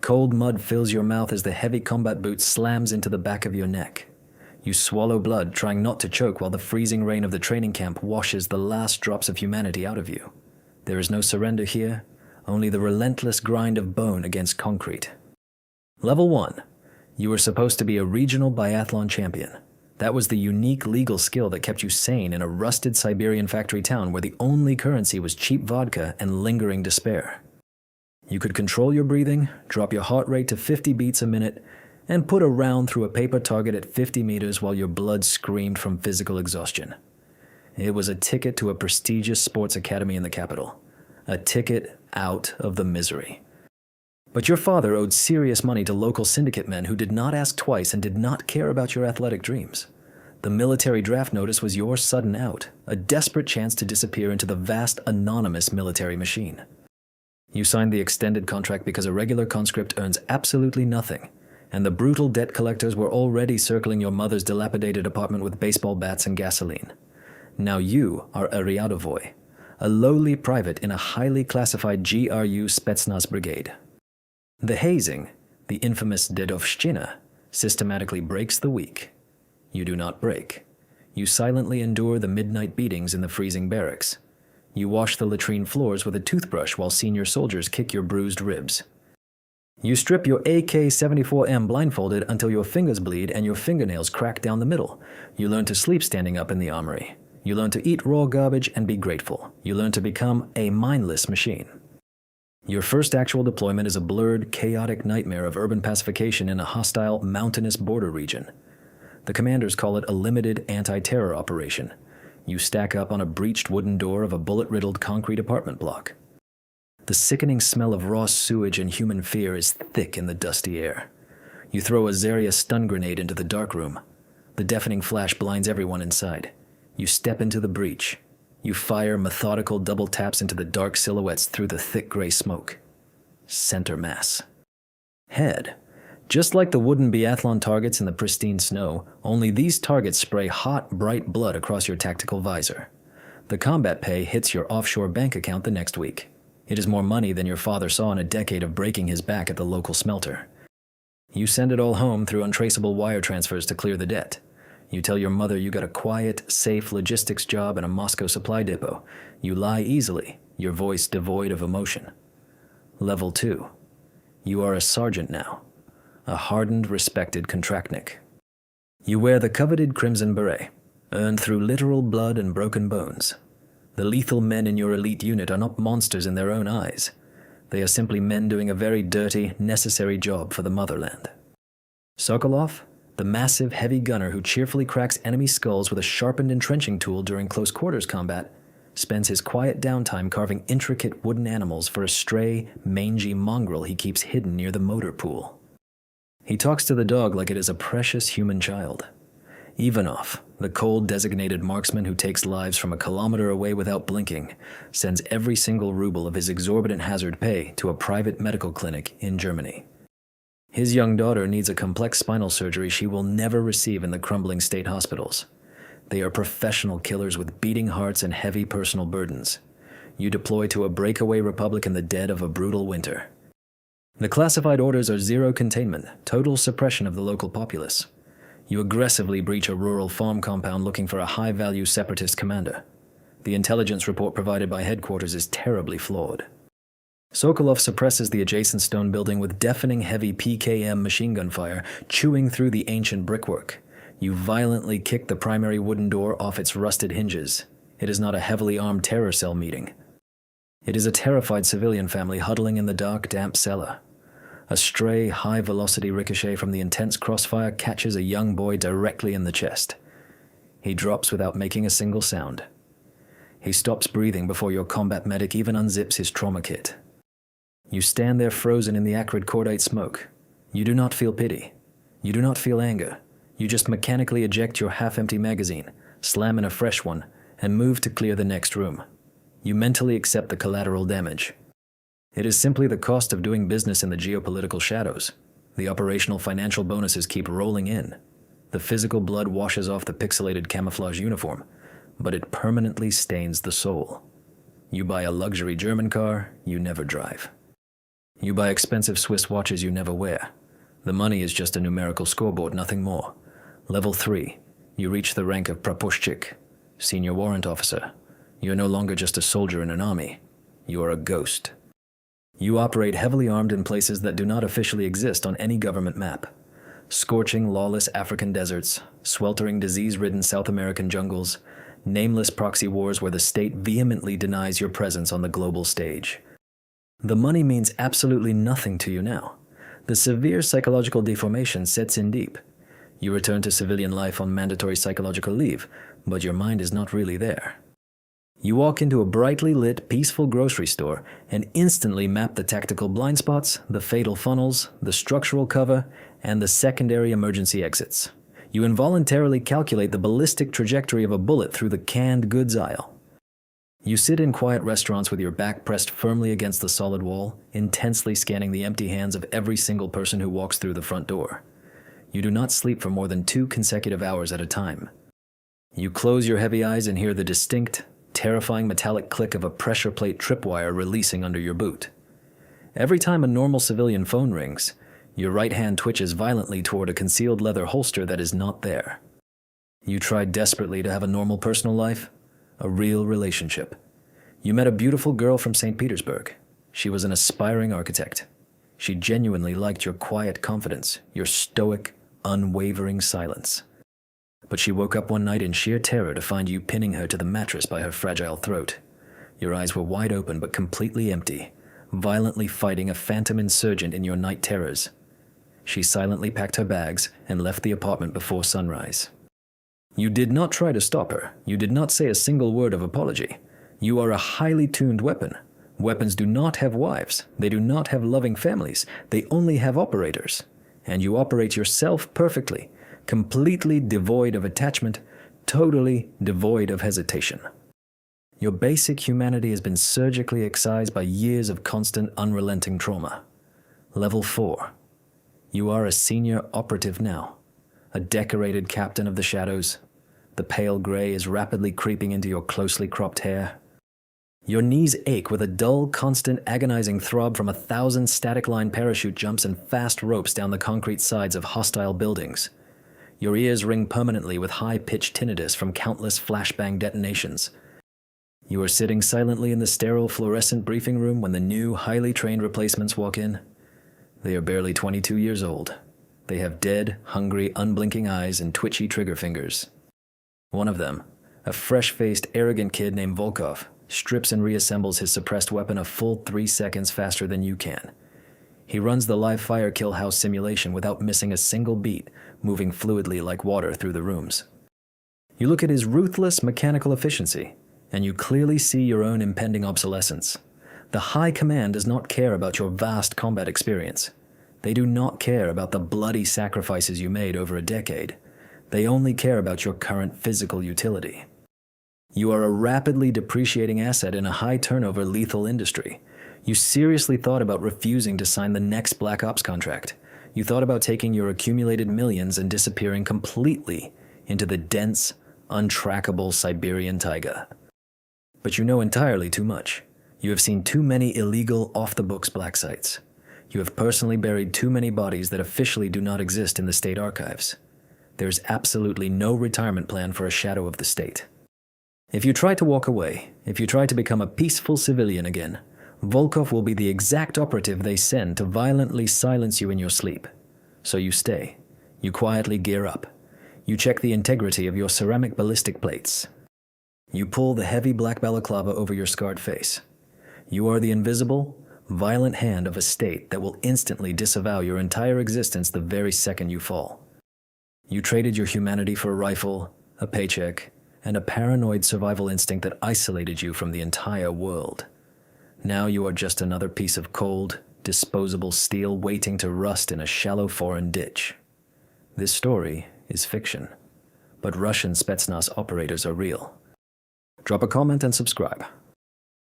Cold mud fills your mouth as the heavy combat boot slams into the back of your neck. You swallow blood, trying not to choke while the freezing rain of the training camp washes the last drops of humanity out of you. There is no surrender here, only the relentless grind of bone against concrete. Level 1. You were supposed to be a regional biathlon champion. That was the unique legal skill that kept you sane in a rusted Siberian factory town where the only currency was cheap vodka and lingering despair. You could control your breathing, drop your heart rate to 50 beats a minute, and put a round through a paper target at 50 meters while your blood screamed from physical exhaustion. It was a ticket to a prestigious sports academy in the capital. A ticket out of the misery. But your father owed serious money to local syndicate men who did not ask twice and did not care about your athletic dreams. The military draft notice was your sudden out, a desperate chance to disappear into the vast, anonymous military machine. You signed the extended contract because a regular conscript earns absolutely nothing, and the brutal debt collectors were already circling your mother's dilapidated apartment with baseball bats and gasoline. Now you are a Ryadovoy, a lowly private in a highly classified GRU Spetsnaz brigade. The hazing, the infamous dedovshchina, systematically breaks the weak. You do not break. You silently endure the midnight beatings in the freezing barracks. You wash the latrine floors with a toothbrush while senior soldiers kick your bruised ribs. You strip your AK-74M blindfolded until your fingers bleed and your fingernails crack down the middle. You learn to sleep standing up in the armory. You learn to eat raw garbage and be grateful. You learn to become a mindless machine. Your first actual deployment is a blurred, chaotic nightmare of urban pacification in a hostile, mountainous border region. The commanders call it a limited anti-terror operation. You stack up on a breached wooden door of a bullet-riddled concrete apartment block. The sickening smell of raw sewage and human fear is thick in the dusty air. You throw a Zarya stun grenade into the dark room. The deafening flash blinds everyone inside. You step into the breach. You fire methodical double taps into the dark silhouettes through the thick gray smoke. Center mass. Head. Just like the wooden biathlon targets in the pristine snow, only these targets spray hot, bright blood across your tactical visor. The combat pay hits your offshore bank account the next week. It is more money than your father saw in a decade of breaking his back at the local smelter. You send it all home through untraceable wire transfers to clear the debt. You tell your mother you got a quiet, safe logistics job in a Moscow supply depot. You lie easily, your voice devoid of emotion. Level 2. You are a sergeant now. A hardened, respected contractnik. You wear the coveted crimson beret, earned through literal blood and broken bones. The lethal men in your elite unit are not monsters in their own eyes. They are simply men doing a very dirty, necessary job for the motherland. Sokolov, the massive, heavy gunner who cheerfully cracks enemy skulls with a sharpened entrenching tool during close quarters combat, spends his quiet downtime carving intricate wooden animals for a stray, mangy mongrel he keeps hidden near the motor pool. He talks to the dog like it is a precious human child. Ivanov, the cold, designated marksman who takes lives from a kilometer away without blinking, sends every single ruble of his exorbitant hazard pay to a private medical clinic in Germany. His young daughter needs a complex spinal surgery she will never receive in the crumbling state hospitals. They are professional killers with beating hearts and heavy personal burdens. You deploy to a breakaway republic in the dead of a brutal winter. The classified orders are zero containment, total suppression of the local populace. You aggressively breach a rural farm compound looking for a high-value separatist commander. The intelligence report provided by headquarters is terribly flawed. Sokolov suppresses the adjacent stone building with deafening heavy PKM machine gun fire, chewing through the ancient brickwork. You violently kick the primary wooden door off its rusted hinges. It is not a heavily armed terror cell meeting. It is a terrified civilian family huddling in the dark, damp cellar. A stray, high-velocity ricochet from the intense crossfire catches a young boy directly in the chest. He drops without making a single sound. He stops breathing before your combat medic even unzips his trauma kit. You stand there frozen in the acrid cordite smoke. You do not feel pity. You do not feel anger. You just mechanically eject your half-empty magazine, slam in a fresh one, and move to clear the next room. You mentally accept the collateral damage. It is simply the cost of doing business in the geopolitical shadows. The operational financial bonuses keep rolling in. The physical blood washes off the pixelated camouflage uniform, but it permanently stains the soul. You buy a luxury German car you never drive. You buy expensive Swiss watches you never wear. The money is just a numerical scoreboard, nothing more. Level 3. You reach the rank of praposhchik, senior warrant officer. You are no longer just a soldier in an army. You are a ghost. You operate heavily armed in places that do not officially exist on any government map. Scorching, lawless African deserts, sweltering, disease-ridden South American jungles, nameless proxy wars where the state vehemently denies your presence on the global stage. The money means absolutely nothing to you now. The severe psychological deformation sets in deep. You return to civilian life on mandatory psychological leave, but your mind is not really there. You walk into a brightly lit, peaceful grocery store and instantly map the tactical blind spots, the fatal funnels, the structural cover, and the secondary emergency exits. You involuntarily calculate the ballistic trajectory of a bullet through the canned goods aisle. You sit in quiet restaurants with your back pressed firmly against the solid wall, intensely scanning the empty hands of every single person who walks through the front door. You do not sleep for more than 2 consecutive hours at a time. You close your heavy eyes and hear the distinct, terrifying metallic click of a pressure plate tripwire releasing under your boot. Every time a normal civilian phone rings, your right hand twitches violently toward a concealed leather holster that is not there. You tried desperately to have a normal personal life, a real relationship. You met a beautiful girl from St. Petersburg. She was an aspiring architect. She genuinely liked your quiet confidence, your stoic, unwavering silence. But she woke up one night in sheer terror to find you pinning her to the mattress by her fragile throat. Your eyes were wide open but completely empty, violently fighting a phantom insurgent in your night terrors. She silently packed her bags and left the apartment before sunrise. You did not try to stop her. You did not say a single word of apology. You are a highly tuned weapon. Weapons do not have wives. They do not have loving families. They only have operators. And you operate yourself perfectly, completely devoid of attachment, totally devoid of hesitation. Your basic humanity has been surgically excised by years of constant, unrelenting trauma. Level 4. You are a senior operative now, a decorated captain of the shadows. The pale gray is rapidly creeping into your closely cropped hair. Your knees ache with a dull, constant, agonizing throb from 1,000 static line parachute jumps and fast ropes down the concrete sides of hostile buildings. Your ears ring permanently with high-pitched tinnitus from countless flashbang detonations. You are sitting silently in the sterile fluorescent briefing room when the new, highly trained replacements walk in. They are barely 22 years old. They have dead, hungry, unblinking eyes and twitchy trigger fingers. One of them, a fresh-faced, arrogant kid named Volkov, strips and reassembles his suppressed weapon a full 3 seconds faster than you can. He runs the live fire kill house simulation without missing a single beat, moving fluidly like water through the rooms. You look at his ruthless mechanical efficiency, and you clearly see your own impending obsolescence. The High Command does not care about your vast combat experience. They do not care about the bloody sacrifices you made over a decade. They only care about your current physical utility. You are a rapidly depreciating asset in a high-turnover lethal industry. You seriously thought about refusing to sign the next Black Ops contract. You thought about taking your accumulated millions and disappearing completely into the dense, untrackable Siberian taiga. But you know entirely too much. You have seen too many illegal, off-the-books black sites. You have personally buried too many bodies that officially do not exist in the state archives. There is absolutely no retirement plan for a shadow of the state. If you try to walk away, if you try to become a peaceful civilian again, Volkov will be the exact operative they send to violently silence you in your sleep. So you stay. You quietly gear up. You check the integrity of your ceramic ballistic plates. You pull the heavy black balaclava over your scarred face. You are the invisible, violent hand of a state that will instantly disavow your entire existence the very second you fall. You traded your humanity for a rifle, a paycheck, and a paranoid survival instinct that isolated you from the entire world. Now you are just another piece of cold, disposable steel waiting to rust in a shallow foreign ditch. This story is fiction, but Russian Spetsnaz operators are real. Drop a comment and subscribe.